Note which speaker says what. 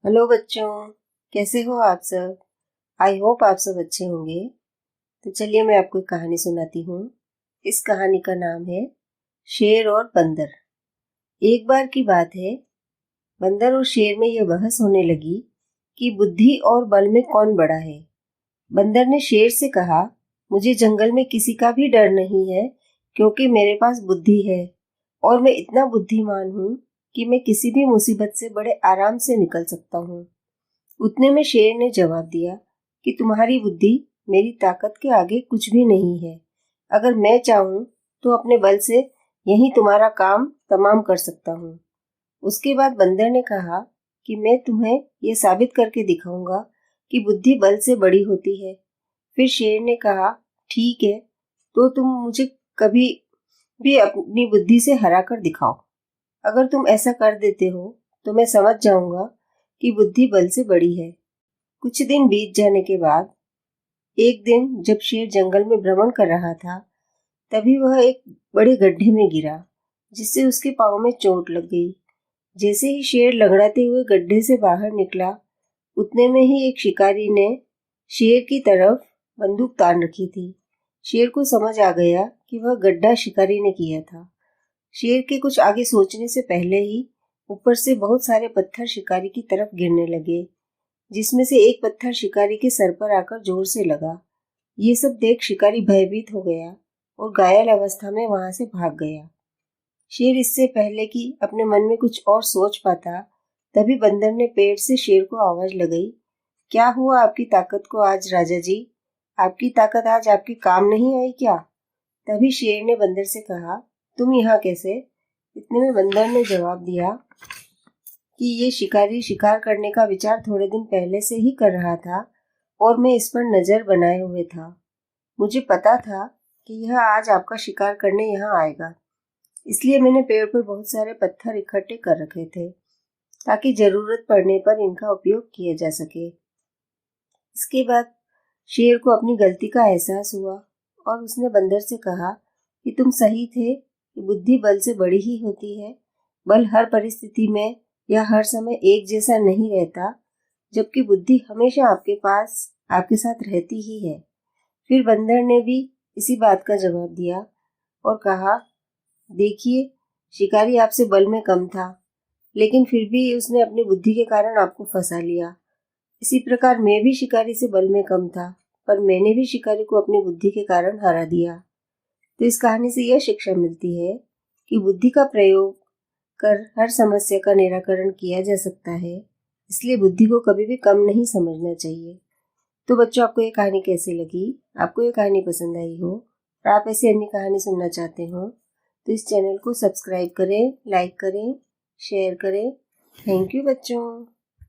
Speaker 1: Hello बच्चों, कैसे हो आप सब। आई होप आप सब अच्छे होंगे। तो चलिए मैं आपको एक कहानी सुनाती हूँ। इस कहानी का नाम है शेर और बंदर। एक बार की बात है, बंदर और शेर में यह बहस होने लगी कि बुद्धि और बल में कौन बड़ा है। बंदर ने शेर से कहा, मुझे जंगल में किसी का भी डर नहीं है, क्योंकि मेरे पास बुद्धि है और मैं इतना बुद्धिमान हूँ कि मैं किसी भी मुसीबत से बड़े आराम से निकल सकता हूँ। उतने में शेर ने जवाब दिया कि तुम्हारी बुद्धि मेरी ताकत के आगे कुछ भी नहीं है। अगर मैं चाहूं तो अपने बल से यही तुम्हारा काम तमाम कर सकता हूँ। उसके बाद बंदर ने कहा कि मैं तुम्हें यह साबित करके दिखाऊंगा कि बुद्धि बल से बड़ी होती है। फिर शेर ने कहा, ठीक है, तो तुम मुझे कभी भी अपनी बुद्धि से हरा कर दिखाओ। अगर तुम ऐसा कर देते हो तो मैं समझ जाऊंगा कि बुद्धि बल से बड़ी है। कुछ दिन बीत जाने के बाद एक दिन जब शेर जंगल में भ्रमण कर रहा था, तभी वह एक बड़े गड्ढे में गिरा, जिससे उसके पांव में चोट लग गई। जैसे ही शेर लंगड़ाते हुए गड्ढे से बाहर निकला, उतने में ही एक शिकारी ने शेर की तरफ बंदूक तान रखी थी। शेर को समझ आ गया कि वह गड्ढा शिकारी ने किया था। शेर के कुछ आगे सोचने से पहले ही ऊपर से बहुत सारे पत्थर शिकारी की तरफ गिरने लगे, जिसमें से एक पत्थर शिकारी के सर पर आकर जोर से लगा। ये सब देख शिकारी भयभीत हो गया और घायल अवस्था में वहां से भाग गया। शेर इससे पहले कि अपने मन में कुछ और सोच पाता, तभी बंदर ने पेड़ से शेर को आवाज लगाई, क्या हुआ आपकी ताकत को आज राजा जी? आपकी ताकत आज आपके काम नहीं आई क्या? तभी शेर ने बंदर से कहा, तुम यहाँ कैसे? इतने में बंदर ने जवाब दिया कि ये शिकारी शिकार करने का विचार थोड़े दिन पहले से ही कर रहा था और मैं इस पर नजर बनाए हुए था। मुझे पता था कि यह आज आपका शिकार करने यहाँ आएगा, इसलिए मैंने पेड़ पर बहुत सारे पत्थर इकट्ठे कर रखे थे ताकि जरूरत पड़ने पर इनका उपयोग किया जा सके। इसके बाद शेर को अपनी गलती का एहसास हुआ और उसने बंदर से कहा कि तुम सही थे कि बुद्धि बल से बड़ी ही होती है। बल हर परिस्थिति में या हर समय एक जैसा नहीं रहता, जबकि बुद्धि हमेशा आपके पास आपके साथ रहती ही है। फिर बंदर ने भी इसी बात का जवाब दिया और कहा, देखिए, शिकारी आपसे बल में कम था, लेकिन फिर भी उसने अपनी बुद्धि के कारण आपको फंसा लिया। इसी प्रकार मैं भी शिकारी से बल में कम था, पर मैंने भी शिकारी को अपनी बुद्धि के कारण हरा दिया। तो इस कहानी से यह शिक्षा मिलती है कि बुद्धि का प्रयोग कर हर समस्या का निराकरण किया जा सकता है, इसलिए बुद्धि को कभी भी कम नहीं समझना चाहिए। तो बच्चों, आपको ये कहानी कैसी लगी? आपको ये कहानी पसंद आई हो और आप ऐसी अन्य कहानी सुनना चाहते हो तो इस चैनल को सब्सक्राइब करें, लाइक करें, शेयर करें। थैंक यू बच्चों।